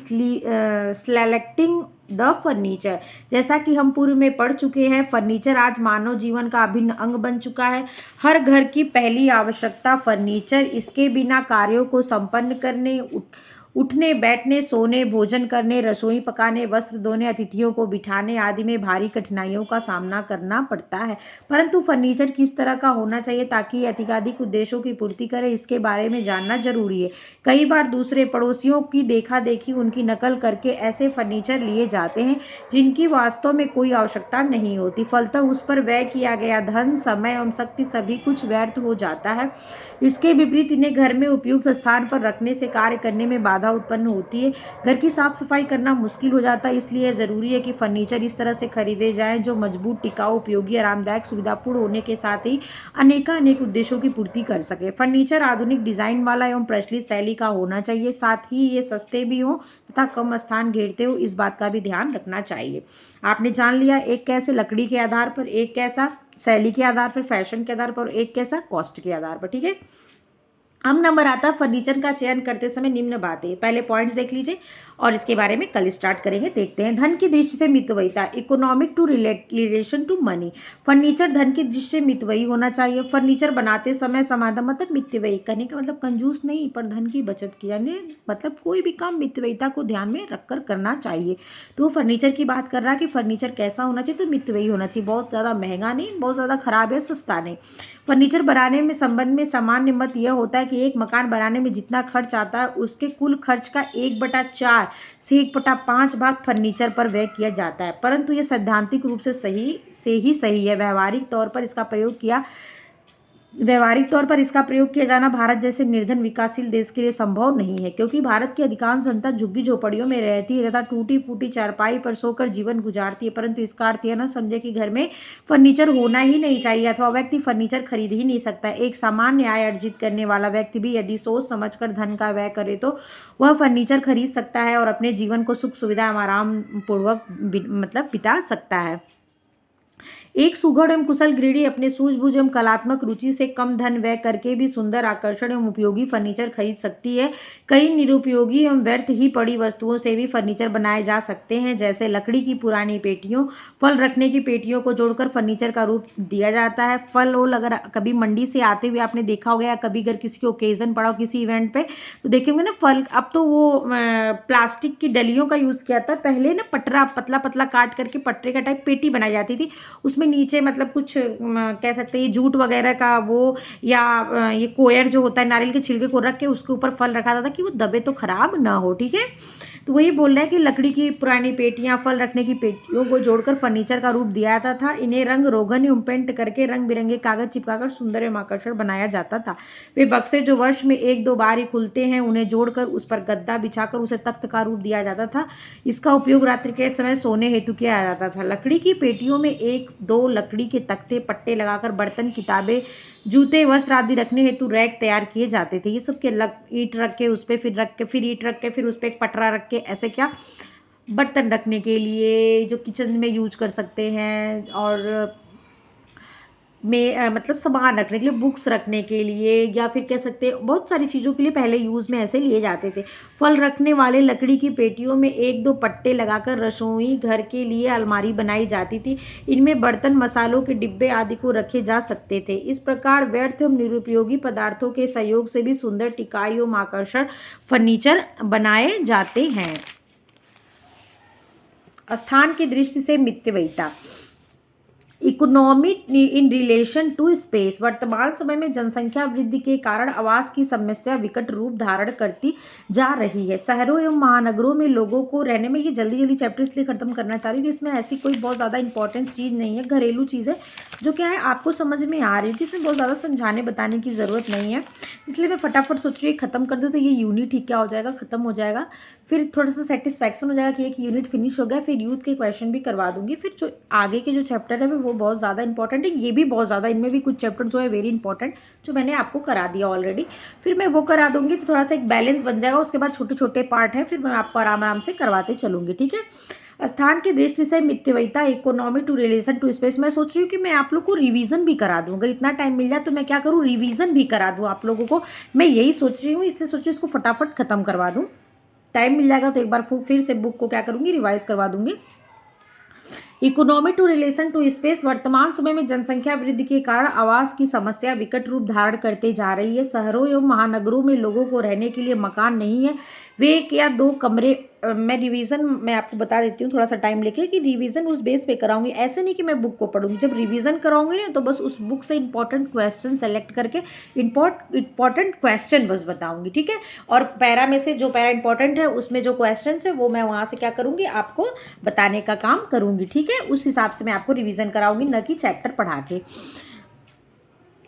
selecting the furniture. जैसा कि हम पूर्व में पढ़ चुके हैं, फर्नीचर आज मानव जीवन का अभिन्न अंग बन चुका है। हर घर की पहली आवश्यकता फर्नीचर। इसके बिना कार्यों को संपन्न करने, उठने, बैठने, सोने, भोजन करने, रसोई पकाने, वस्त्र धोने, अतिथियों को बिठाने आदि में भारी कठिनाइयों का सामना करना पड़ता है। परंतु फर्नीचर किस तरह का होना चाहिए ताकि ये अधिकाधिक उद्देश्यों की पूर्ति करे, इसके बारे में जानना जरूरी है। कई बार दूसरे पड़ोसियों की देखा देखी उनकी नकल करके ऐसे फर्नीचर लिए जाते हैं जिनकी वास्तव में कोई आवश्यकता नहीं होती। फलतः उस पर व्यय किया गया धन, समय एवं शक्ति सभी कुछ व्यर्थ हो जाता है। इसके विपरीत इन्हें घर में उपयुक्त स्थान पर रखने से कार्य करने में बाधा उत्पन्न होती है। घर की साफ सफाई करना मुश्किल हो जाता है। इसलिए जरूरी है कि फर्नीचर इस तरह से खरीदे जाएं जो मजबूत, टिकाऊ, उपयोगी, आरामदायक, सुविधापूर्ण होने के साथ ही अनेक उद्देश्यों की पूर्ति कर सके। फर्नीचर आधुनिक डिजाइन वाला एवं प्रचलित शैली का होना चाहिए, साथ ही ये सस्ते भी हों तथा कम स्थान घेरते हो, इस बात का भी ध्यान रखना चाहिए। आपने जान लिया, एक कैसे लकड़ी के आधार पर, एक कैसा शैली के आधार पर, फैशन के आधार पर, एक कैसा कॉस्ट के आधार पर। ठीक है। अब नंबर आता है फर्नीचर का चयन करते समय निम्न बातें। पहले पॉइंट्स देख लीजिए और इसके बारे में कल स्टार्ट करेंगे। देखते हैं। धन की दृष्टि से मितव्ययिता, economic to relation to money. Furniture धन की दृष्टि से मितव्ययी होना चाहिए। फर्नीचर बनाते समय समाधान मतलब मितव्ययी करने का मतलब कंजूस नहीं, पर धन की बचत की, यानी मतलब कोई भी काम मितव्ययिता को ध्यान में रखकर करना चाहिए। तो फर्नीचर की बात कर रहा है कि फर्नीचर कैसा होना चाहिए, तो मितव्ययी होना चाहिए। बहुत ज़्यादा महंगा नहीं, बहुत ज़्यादा खराब या सस्ता नहीं। फर्नीचर बनाने में संबंध में सामान्य मत यह होता है कि एक मकान बनाने में जितना खर्च आता है उसके कुल खर्च का 1/4 से 1/5 भाग फर्नीचर पर व्यय किया जाता है। परंतु यह सैद्धांतिक रूप से सही है। व्यावहारिक तौर पर इसका प्रयोग किया जाना भारत जैसे निर्धन विकासशील देश के लिए संभव नहीं है, क्योंकि भारत की अधिकांश जनता झुग्गी झोपड़ियों में रहती है तथा टूटी फूटी चारपाई पर सोकर जीवन गुजारती है। परंतु इसका अर्थ यह न समझे कि घर में फर्नीचर होना ही नहीं चाहिए अथवा व्यक्ति फर्नीचर खरीद ही नहीं सकता। एक सामान्य आय अर्जित करने वाला व्यक्ति भी यदि सोच समझकर धन का व्यय करे तो वह फर्नीचर खरीद सकता है और अपने जीवन को सुख सुविधा आराम पूर्वक मतलब बिता सकता है। एक सुघड़ एवं कुशल गृहिणी अपने सूझबूझ एवं कलात्मक रुचि से कम धन व्यय करके भी सुंदर, आकर्षण एवं उपयोगी फर्नीचर खरीद सकती है। कई निरुपयोगी एवं व्यर्थ ही पड़ी वस्तुओं से भी फर्नीचर बनाए जा सकते हैं, जैसे लकड़ी की पुरानी पेटियों, फल रखने की पेटियों को जोड़कर फर्नीचर का रूप दिया जाता है। फल ओल अगर कभी मंडी से आते हुए आपने देखा होगा, या कभी अगर किसी को ओकेजन पड़ा हो किसी इवेंट पे, तो देखेंगे ना फल, अब तो वो प्लास्टिक की डलियों का यूज़ किया था, पहले ना पटरा पतला पतला काट करके पटरे का टाइप पेटी बनाई जाती थी, उसमें नीचे मतलब कुछ कह सकते हैं जूट वगैरह का वो, या ये कोयर जो होता है नारियल के छिलके को रख के उसके ऊपर फल रखा था कि वो दबे तो खराब ना हो। ठीक है, तो वही बोल रहा है कि लकड़ी की पुरानी पेटियां, फल रखने की पेटियों को जोड़कर फर्नीचर का रूप दिया जाता था। इन्हें रंग रोगन एवं पेंट करके रंग बिरंगे कागज चिपकाकर सुंदर एवं आकर्षण बनाया जाता था। वे बक्से जो वर्ष में एक दो बार ही खुलते हैं, उन्हें जोड़कर उस पर गद्दा बिछाकर उसे तख्त का रूप दिया जाता था। इसका उपयोग रात्रि के समय सोने हेतु किया जाता था। लकड़ी की पेटियों में एक दो लकड़ी के तख्ते पट्टे लगाकर बर्तन, किताबें, जूते, वस्त्र आदि रखने हेतु रैक तैयार किए जाते थे। ये सब के ईंट रख के उस पर फिर रख के फिर ईंट रख के फिर उस पर एक पटरा रख के, ऐसे क्या बर्तन रखने के लिए जो किचन में यूज कर सकते हैं, और में मतलब सामान रखने के लिए, बुक्स रखने के लिए, या फिर कह सकते हैं बहुत सारी चीज़ों के लिए पहले यूज़ में ऐसे लिए जाते थे। फल रखने वाले लकड़ी की पेटियों में एक दो पट्टे लगाकर रसोई घर के लिए अलमारी बनाई जाती थी। इनमें बर्तन, मसालों के डिब्बे आदि को रखे जा सकते थे। इस प्रकार व्यर्थ एवं निरुपयोगी पदार्थों के सहयोग से भी सुंदर, टिकाऊ एवं आकर्षक फर्नीचर बनाए जाते हैं। स्थान की दृष्टि से मितव्ययिता, economy in relation to space. वर्तमान समय में जनसंख्या वृद्धि के कारण आवास की समस्या विकट रूप धारण करती जा रही है। शहरों एवं महानगरों में लोगों को रहने में, ये जल्दी जल्दी चैप्टर इसलिए खत्म करना चाह रही हूँ कि इसमें ऐसी कोई बहुत ज़्यादा इंपॉर्टेंट चीज़ नहीं है, घरेलू चीज़ है जो क्या है आपको समझ में आ रही थी, इसमें बहुत ज़्यादा समझाने बताने की ज़रूरत नहीं है, इसलिए मैं फटाफट सोच रही हूँ ख़त्म कर दूँ तो ये यूनिट ही क्या हो जाएगा, ख़त्म हो जाएगा, फिर थोड़ा सा सेटिस्फैक्शन हो जाएगा कि एक यूनिट फिनिश हो गया। फिर यूथ के क्वेश्चन भी करवा दूंगी। फिर जो आगे के जो चैप्टर है वो बहुत ज़्यादा इंपॉर्टेंट है, ये भी बहुत ज़्यादा, इनमें भी कुछ चैप्टर जो है वेरी इंपॉर्टेंट जो मैंने आपको करा दिया ऑलरेडी, फिर मैं वो करा दूंगी तो थोड़ा सा एक बैलेंस बन जाएगा। उसके बाद छोटे छोटे पार्ट हैं, फिर मैं आपको आराम आराम से करवाते चलूँगी। ठीक है, स्थान की दृष्टि से मितव्ययिता, economy to relation to space. मैं सोच रही हूँ कि मैं आप लोग को रिवीजन भी करा दूँ, अगर इतना टाइम मिल जाए तो मैं क्या करूँ, रिवीजन भी करा दूँ आप लोगों को, मैं यही सोच रही हूँ, इसलिए सोच रही हूँ इसको फटाफट खत्म करवा दूँ। टाइम मिल जाएगा तो एक बार फिर से बुक को क्या करूँगी, रिवाइज करवा दूँगी। Economy to relation to space. वर्तमान समय में जनसंख्या वृद्धि के कारण आवास की समस्या विकट रूप धारण करते जा रही है। शहरों एवं महानगरों में लोगों को रहने के लिए मकान नहीं है, वे एक या दो कमरे, मैं रिवीजन मैं आपको बता देती हूँ थोड़ा सा टाइम लेके कि रिवीजन उस बेस पे कराऊंगी, ऐसे नहीं कि मैं बुक को पढ़ूंगी। जब रिवीजन कराऊंगी ना तो बस उस बुक से इंपॉर्टेंट क्वेश्चन सेलेक्ट करके इंपॉर्टेंट क्वेश्चन बस बताऊंगी। ठीक है, और पैरा में से जो पैरा इंपॉर्टेंट है उसमें जो क्वेश्चन है वो मैं वहाँ से क्या करूँगी, आपको बताने का काम करूँगी। ठीक है, उस हिसाब से मैं आपको रिवीजन कराऊंगी, न कि चैप्टर पढ़ा के।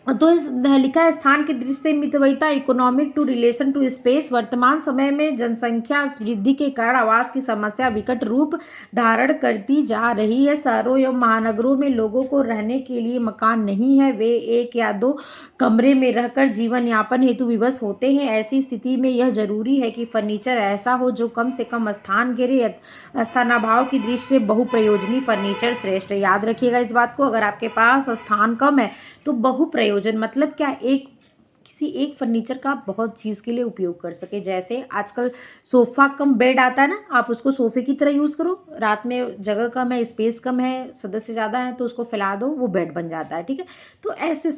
तो इस लिखा है, स्थान की दृष्टि से मितव्ययिता, economic to relation to space. वर्तमान समय में जनसंख्या वृद्धि के कारण आवास की समस्या विकट रूप धारण करती जा रही है। शहरों एवं महानगरों में लोगों को रहने के लिए मकान नहीं है, वे एक या दो कमरे में रहकर जीवन यापन हेतु विवश होते हैं। ऐसी स्थिति में यह जरूरी है कि फर्नीचर ऐसा हो जो कम से कम स्थान घेरे। स्थानाभाव की दृष्टि से बहुप्रयोजनी फर्नीचर श्रेष्ठ है। याद रखिएगा इस बात को, अगर आपके पास स्थान कम है तो बहुप्रयोजन मतलब क्या, एक किसी एक फर्नीचर का आप बहुत चीज़ के लिए उपयोग कर सके। जैसे आजकल सोफ़ा कम बेड आता है ना, आप उसको सोफ़े की तरह यूज़ करो, रात में जगह कम है, स्पेस कम है, सदस्य ज़्यादा है तो उसको फैला दो, वो बेड बन जाता है। ठीक है, तो ऐसे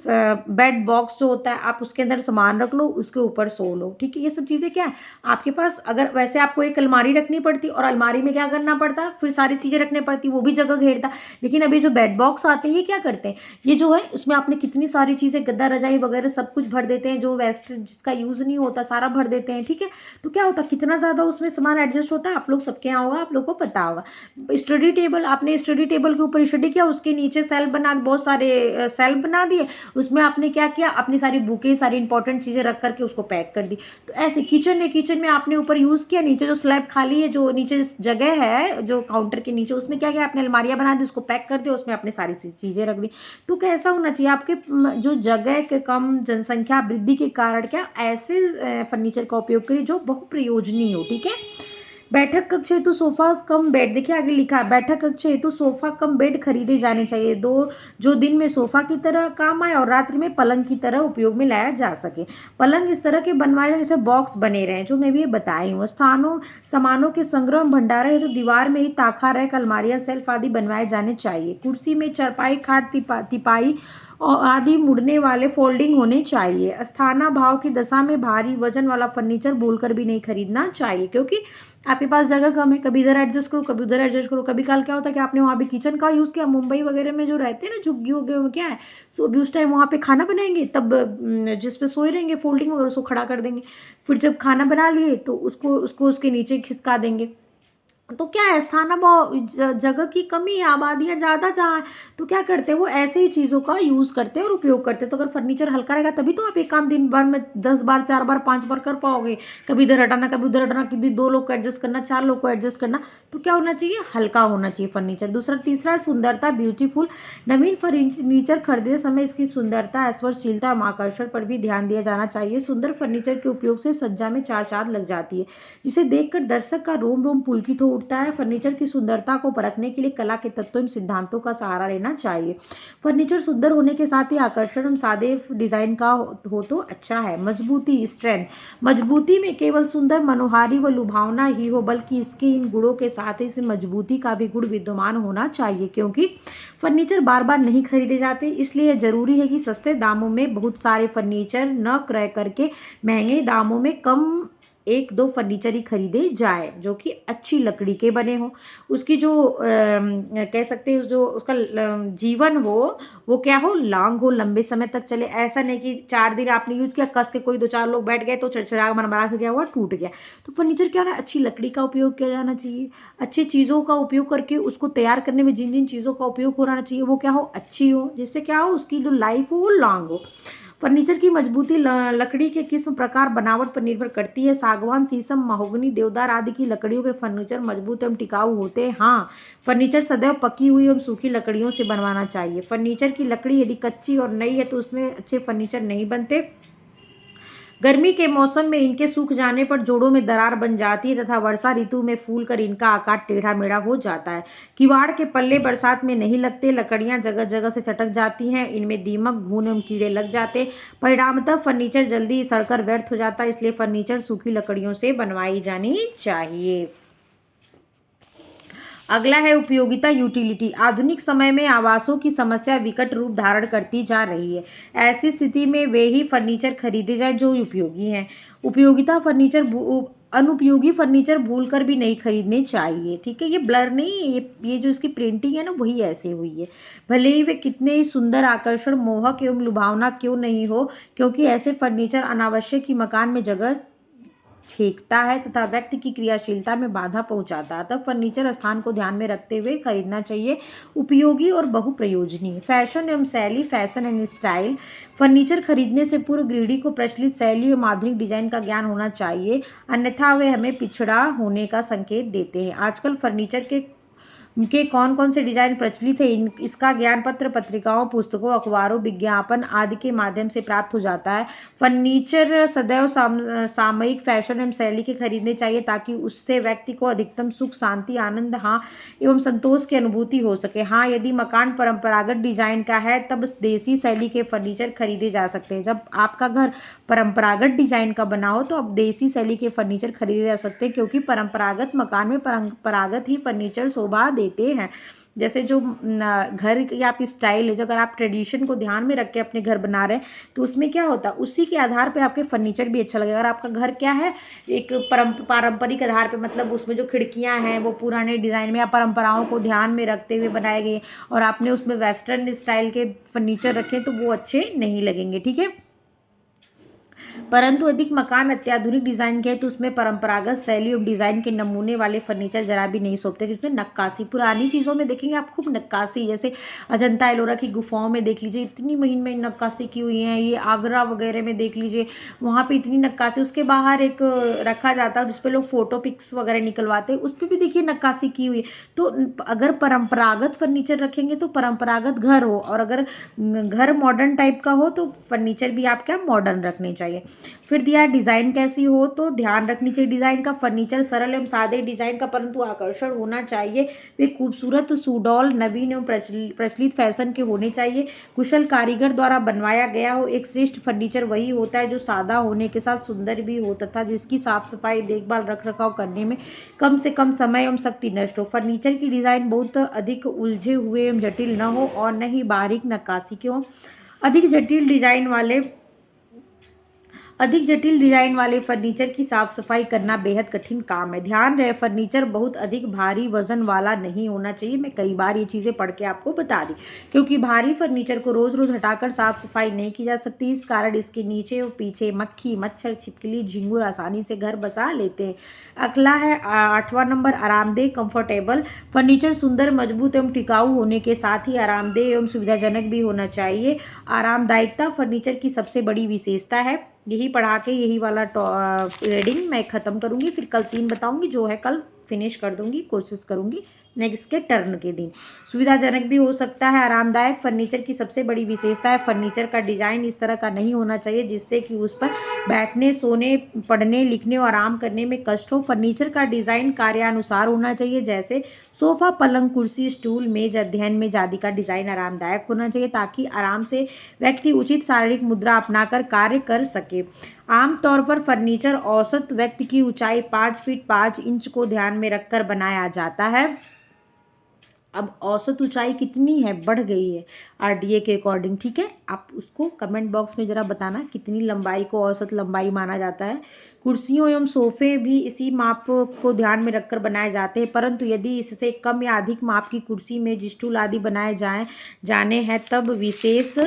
बेड बॉक्स जो होता है आप उसके अंदर सामान रख लो, उसके ऊपर सो लो। ठीक है, ये सब चीज़ें क्या है आपके पास, अगर वैसे आपको एक अलमारी रखनी पड़ती और अलमारी में क्या करना पड़ता, फिर सारी चीज़ें रखनी पड़ती, वो भी जगह घेरता। लेकिन अभी जो बेड बॉक्स आते हैं ये क्या करते हैं, ये जो है उसमें आपने कितनी सारी चीज़ें, गद्दा रजाई वगैरह सब कुछ भर देते हैं, जो वेस्ट जिसका यूज़ नहीं होता सारा भर देते हैं। ठीक है, तो क्या होता है, कितना ज़्यादा उसमें सामान एडजस्ट होता है, आप लोग सबके यहाँ होगा, आप लोग को पता होगा। स्टडी टेबल, आपने स्टडी टेबल के ऊपर स्टडी किया, उसके नीचे सेल्फ बना, बहुत सारे सेल्फ बना दिए, उसमें आपने क्या किया, अपनी सारी बुकें, सारी इंपॉर्टेंट चीज़ें रख करके उसको पैक कर दी। तो ऐसे किचन है, किचन में आपने ऊपर यूज़ किया, नीचे जो स्लैब खाली है, जो नीचे जगह है जो काउंटर के नीचे, उसमें क्या किया आपने, अलमारियाँ बना दी, उसको पैक कर दिया, उसमें आपने सारी चीज़ें रख दी। तो कैसा होना चाहिए, आपके जो जगह के कम, जनसंख्या वृद्धि के कारण क्या ऐसे फर्नीचर का उपयोग करिए जो बहुप्रयोजनीय हो। ठीक है, बैठक कक्ष हेतु सोफा कम बेड, देखिए आगे लिखा है बैठक कक्ष हेतु सोफा कम बेड खरीदे जाने चाहिए, दो जो दिन में सोफा की तरह काम आए और रात्रि में पलंग की तरह उपयोग में लाया जा सके। पलंग इस तरह के बनवाए जाए जिसमें बॉक्स बने रहे, जो मैं भी ये बताई हूँ। स्थानों सामानों के संग्रह भंडारण हेतु दीवार में ही ताखा रैक अलमारियां सेल्फ आदि बनवाए जाने चाहिए। कुर्सी में चरपाई खाट तिपाई और आदि मुड़ने वाले फोल्डिंग होने चाहिए। अस्थाना भाव की दशा में भारी वजन वाला फर्नीचर भूलकर भी नहीं खरीदना चाहिए, क्योंकि आपके पास जगह कम है, कभी इधर एडजस्ट करो कभी उधर एडजस्ट करो। कभी कल क्या होता है कि आपने वहाँ पे किचन का यूज़ किया, मुंबई वगैरह में जो रहते हैं ना झुग्गी वगैरह क्या है, सो अभी उस टाइम वहाँ पे खाना बनाएंगे तब जिस पे सोए रहेंगे फोल्डिंग वगैरह उसको खड़ा कर देंगे, फिर जब खाना बना लिए तो उसको उसको उसके नीचे खिसका देंगे। तो क्या है, स्थान जगह की कमी है, आबादियाँ ज़्यादा जहाँ है, तो क्या करते हैं वो ऐसे ही चीज़ों का यूज़ करते हैं और उपयोग करते हैं। तो अगर फर्नीचर हल्का रहेगा तभी तो आप एक काम दिन भर में 10 बार 4 बार 5 बार कर पाओगे। कभी इधर हटाना कभी उधर हटाना, कभी 2 लोग को एडजस्ट करना 4 लोग को एडजस्ट करना, तो क्या होना चाहिए, हल्का होना चाहिए फर्नीचर। दूसरा तीसरा है सुंदरता, ब्यूटीफुल। नवीन फर्नीचर खरीदते समय इसकी सुंदरता, ऐश्वर्यशीलता और आकर्षण पर भी ध्यान दिया जाना चाहिए। सुंदर फर्नीचर के उपयोग से सज्जा में चार चांद लग जाती है, जिसे देखकर दर्शक का रोम रोम पुलकित हो उठता है। फर्नीचर की सुंदरता को परखने के लिए कला के तत्वों एवं सिद्धांतों का सहारा लेना चाहिए। फर्नीचर सुंदर होने के साथ ही आकर्षण एवं सादे डिजाइन का हो तो अच्छा है। मजबूती, स्ट्रेंथ। मजबूती में केवल सुंदर मनोहारी व लुभावना ही हो, बल्कि इसके इन गुणों के साथ ही इसमें मजबूती का भी गुण विद्यमान होना चाहिए, क्योंकि फर्नीचर बार बार नहीं खरीदे जाते, इसलिए जरूरी है कि सस्ते दामों में बहुत सारे फर्नीचर न क्रय करके महंगे दामों में कम एक दो फर्नीचर ही खरीदे जाए, जो कि अच्छी लकड़ी के बने हो। उसकी जो कह सकते हैं जो उसका जीवन हो वो क्या हो, लॉन्ग हो, लंबे समय तक चले। ऐसा नहीं कि 4 दिन आपने यूज किया, कस के कोई 2-4 लोग बैठ गए तो चरचरा मरमरा के क्या हुआ, टूट गया। तो फर्नीचर क्या होना, अच्छी लकड़ी का उपयोग किया जाना चाहिए। अच्छी चीज़ों का उपयोग करके उसको तैयार करने में जिन जिन चीज़ों का उपयोग हो रहना चाहिए वो क्या हो, अच्छी हो, जिससे क्या हो उसकी जो लाइफ हो वो लॉन्ग हो। फर्नीचर की मजबूती लकड़ी के किस्म, प्रकार, बनावट पर निर्भर करती है। सागवान, शीशम, महोगनी, देवदार आदि की लकड़ियों के फर्नीचर मजबूत एवं टिकाऊ होते हैं। हाँ, फर्नीचर सदैव पकी हुई एवं सूखी लकड़ियों से बनवाना चाहिए। फर्नीचर की लकड़ी यदि कच्ची और नई है तो उसमें अच्छे फर्नीचर नहीं बनते। गर्मी के मौसम में इनके सूख जाने पर जोड़ों में दरार बन जाती है तथा वर्षा ऋतु में फूल कर इनका आकार टेढ़ा मेढ़ा हो जाता है। किवाड़ के पल्ले बरसात में नहीं लगते, लकड़ियां जगह जगह से चटक जाती हैं, इनमें दीमक, घून एवं कीड़े लग जाते। परिणामतः फर्नीचर जल्दी सड़कर व्यर्थ हो जाता है, इसलिए फर्नीचर सूखी लकड़ियों से बनवाई जानी चाहिए। अगला है उपयोगिता, यूटिलिटी। आधुनिक समय में आवासों की समस्या विकट रूप धारण करती जा रही है। ऐसी स्थिति में वे ही फर्नीचर खरीदे जाए जो उपयोगी हैं। उपयोगिता फर्नीचर अनुपयोगी फर्नीचर भूलकर भी नहीं खरीदने चाहिए। ठीक है, ये ब्लर नहीं, ये जो इसकी प्रिंटिंग है ना वही ऐसे हुई है। भले ही वे कितने ही सुंदर, आकर्षण, मोहक एवं लुभावना क्यों नहीं हो, क्योंकि ऐसे फर्नीचर अनावश्यक ही मकान में जगह छेकता है तथा व्यक्ति की क्रियाशीलता में बाधा पहुंचाता है। तब फर्नीचर स्थान को ध्यान में रखते हुए खरीदना चाहिए। उपयोगी और बहुप्रयोजनीय। फैशन एवं शैली, फैशन एंड स्टाइल। फर्नीचर खरीदने से पूर्व गृहिणी को प्रचलित शैली एवं आधुनिक डिजाइन का ज्ञान होना चाहिए, अन्यथा वे हमें पिछड़ा होने का संकेत देते हैं। आजकल फर्नीचर के कौन कौन से डिजाइन प्रचलित है, इसका ज्ञान पत्र पत्रिकाओं, पुस्तकों, अखबारों, विज्ञापन आदि के माध्यम से प्राप्त हो जाता है। फर्नीचर सदैव सामयिक फैशन एवं शैली के खरीदने चाहिए, ताकि उससे व्यक्ति को अधिकतम सुख, शांति, आनंद हाँ एवं संतोष की अनुभूति हो सके। हाँ, यदि मकान परंपरागत डिजाइन का है तब देसी शैली के फर्नीचर खरीदे जा सकते हैं। जब आपका घर परंपरागत डिजाइन का बना हो तो अब देसी शैली के फर्नीचर खरीदे जा सकते हैं, क्योंकि परंपरागत मकान में परंपरागत ही फर्नीचर शोभा देते हैं। जैसे जो घर की आपकी स्टाइल है, जो अगर आप ट्रेडिशन को ध्यान में रख के अपने घर बना रहे हैं तो उसमें क्या होता है, उसी के आधार पे आपके फर्नीचर भी अच्छा लगेगा। अगर आपका घर क्या है, एक पारंपरिक आधार पे, मतलब उसमें जो खिड़कियां हैं वो पुराने डिज़ाइन में या परंपराओं को ध्यान में रखते हुए बनाए गए और आपने उसमें वेस्टर्न स्टाइल के फर्नीचर रखे तो वो अच्छे नहीं लगेंगे। ठीक है, परंतु अधिक मकान अत्याधुनिक डिजाइन के हैं तो उसमें परंपरागत शैली और डिजाइन के नमूने वाले फर्नीचर जरा भी नहीं शोभते, जिसमें नक्काशी, पुरानी चीज़ों में देखेंगे आप खूब नक्काशी, जैसे अजंता एलोरा की गुफाओं में देख लीजिए इतनी महीन महीन नक्काशी की हुई है। ये आगरा वगैरह में देख लीजिए, वहाँ पे इतनी नक्काशी, उसके बाहर एक रखा जाता है जिसपे लोग फोटो पिक्स वगैरह निकलवाते हैं, उस पर भी देखिए नक्काशी की हुई है। तो अगर परंपरागत फर्नीचर रखेंगे तो परंपरागत घर हो, और अगर घर मॉडर्न टाइप का हो तो फर्नीचर भी आप क्या मॉडर्न रखने चाहिए। चाहिए। फिर दिया है डिज़ाइन कैसी हो, तो ध्यान रखनी चाहिए डिज़ाइन का। फर्नीचर सरल एवं सादे डिज़ाइन का परंतु आकर्षण होना चाहिए। वे खूबसूरत, सुडौल, नवीन एवं प्रचलित फैशन के होने चाहिए। कुशल कारीगर द्वारा बनवाया गया हो। एक श्रेष्ठ फर्नीचर वही होता है जो सादा होने के साथ सुंदर भी हो तथा जिसकी साफ सफाई, देखभाल, रख रखाव करने में कम से कम समय एवं शक्ति नष्ट हो। फर्नीचर की डिज़ाइन बहुत अधिक उलझे हुए एवं जटिल न हो और न ही बारीक नक्काशी के हो। अधिक जटिल डिजाइन वाले फर्नीचर की साफ सफाई करना बेहद कठिन काम है। ध्यान रहे फर्नीचर बहुत अधिक भारी वजन वाला नहीं होना चाहिए। मैं कई बार ये चीज़ें पढ़ के आपको बता दी, क्योंकि भारी फर्नीचर को रोज रोज हटाकर साफ सफाई नहीं की जा सकती। इस कारण इसके नीचे और पीछे मक्खी, मच्छर, छिपकली, झिंगुर आसानी से घर बसा लेते हैं। अगला है 8वां नंबर, आरामदेह कंफर्टेबल। फर्नीचर सुंदर, मजबूत एवं टिकाऊ होने के साथ ही आरामदेह एवं सुविधाजनक भी होना चाहिए। आरामदायकता फर्नीचर की सबसे बड़ी विशेषता है। यही पढ़ा के यही वाला रीडिंग मैं ख़त्म करूँगी। फिर कल 3 बताऊँगी, जो है कल फिनिश कर दूँगी, कोशिश करूँगी नेक्स्ट के टर्न के दिन। सुविधाजनक भी हो सकता है। आरामदायक फर्नीचर की सबसे बड़ी विशेषता है फर्नीचर का डिज़ाइन इस तरह का नहीं होना चाहिए जिससे कि उस पर बैठने, सोने, पढ़ने, लिखने और आराम करने में कष्ट हो। फर्नीचर का डिज़ाइन कार्यानुसार होना चाहिए, जैसे सोफ़ा, पलंग, कुर्सी, स्टूल, मेज, अध्ययन मेज आदि का डिज़ाइन आरामदायक होना चाहिए ताकि आराम से व्यक्ति उचित शारीरिक मुद्रा अपनाकर कार्य कर सके। आमतौर पर फर्नीचर औसत व्यक्ति की ऊंचाई 5 फीट 5 इंच को ध्यान में रखकर बनाया जाता है। अब औसत ऊंचाई कितनी है, बढ़ गई है आरडीए के अकॉर्डिंग, ठीक है। आप उसको कमेंट बॉक्स में ज़रा बताना कितनी लंबाई को औसत लंबाई माना जाता है। कुर्सियों एवं सोफे भी इसी माप को ध्यान में रखकर बनाए जाते हैं, परंतु यदि इससे कम या अधिक माप की कुर्सी, मेज, स्टूल आदि बनाए जाने हैं तब विशेष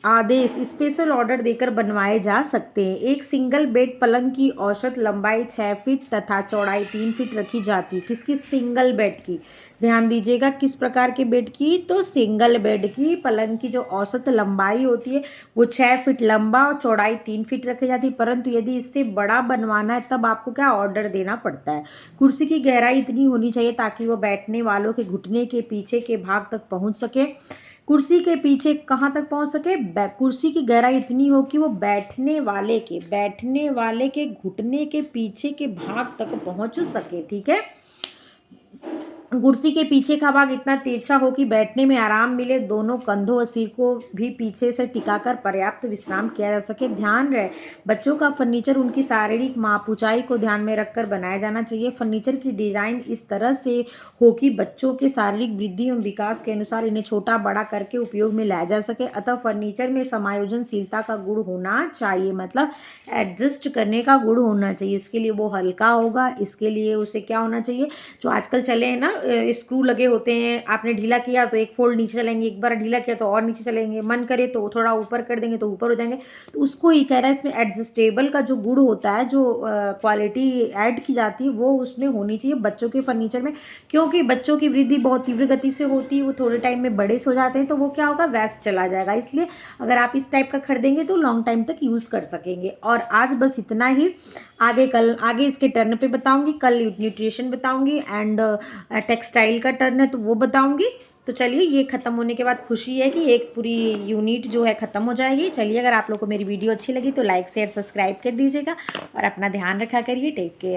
आदेश स्पेशल ऑर्डर देकर बनवाए जा सकते हैं। एक सिंगल बेड पलंग की औसत लंबाई 6 फीट तथा चौड़ाई 3 फीट रखी जाती है। किसकी? सिंगल बेड की। ध्यान दीजिएगा किस प्रकार के बेड की, तो सिंगल बेड की पलंग की जो औसत लंबाई होती है वो 6 फीट लंबा और चौड़ाई 3 फीट रखी जाती है, परंतु यदि इससे बड़ा बनवाना है तब आपको क्या ऑर्डर देना पड़ता है। कुर्सी की गहराई इतनी होनी चाहिए ताकि वो बैठने वालों के घुटने के पीछे के भाग तक पहुँच सके। कुर्सी के पीछे कहाँ तक पहुँच सके? कुर्सी की गहराई इतनी हो कि वो बैठने वाले के घुटने के पीछे के भाग तक पहुँच सके, ठीक है। कुर्सी के पीछे का भाग इतना तिरछा हो कि बैठने में आराम मिले। दोनों कंधों और सिर को भी पीछे से टिकाकर पर्याप्त विश्राम किया जा सके। ध्यान रहे बच्चों का फर्नीचर उनकी शारीरिक माप, ऊंचाई को ध्यान में रखकर बनाया जाना चाहिए। फर्नीचर की डिज़ाइन इस तरह से हो कि बच्चों के शारीरिक वृद्धि एवं विकास के अनुसार इन्हें छोटा बड़ा करके उपयोग में लाया जा सके। अतः फर्नीचर में समायोजनशीलता का गुण होना चाहिए, मतलब एडजस्ट करने का गुण होना चाहिए। इसके लिए वो हल्का होगा, इसके लिए उसे क्या होना चाहिए, जो आजकल चले हैं ना स्क्रू लगे होते हैं, आपने ढीला किया तो एक फोल्ड नीचे चलेंगे, एक बार ढीला किया तो और नीचे चलेंगे, मन करे तो थोड़ा ऊपर कर देंगे तो ऊपर हो जाएंगे। तो उसको ही कह रहा है, इसमें एडजस्टेबल का जो गुण होता है, जो क्वालिटी ऐड की जाती है वो उसमें होनी चाहिए बच्चों के फर्नीचर में, क्योंकि बच्चों की वृद्धि बहुत तीव्र गति से होती है, वो थोड़े टाइम में बड़े से हो जाते हैं तो वो क्या होगा, वेस्ट चला जाएगा। इसलिए अगर आप इस टाइप का खरीदेंगे तो लॉन्ग टाइम तक यूज़ कर सकेंगे। और आज बस इतना ही। आगे इसके टर्न पे बताऊंगी, कल न्यूट्रिशन बताऊंगी एंड टेक्सटाइल का टर्न है तो वो बताऊंगी। तो चलिए ये ख़त्म होने के बाद खुशी है कि एक पूरी यूनिट जो है ख़त्म हो जाएगी। चलिए अगर आप लोग को मेरी वीडियो अच्छी लगी तो लाइक शेयर सब्सक्राइब कर दीजिएगा और अपना ध्यान रखा करिए। Take care.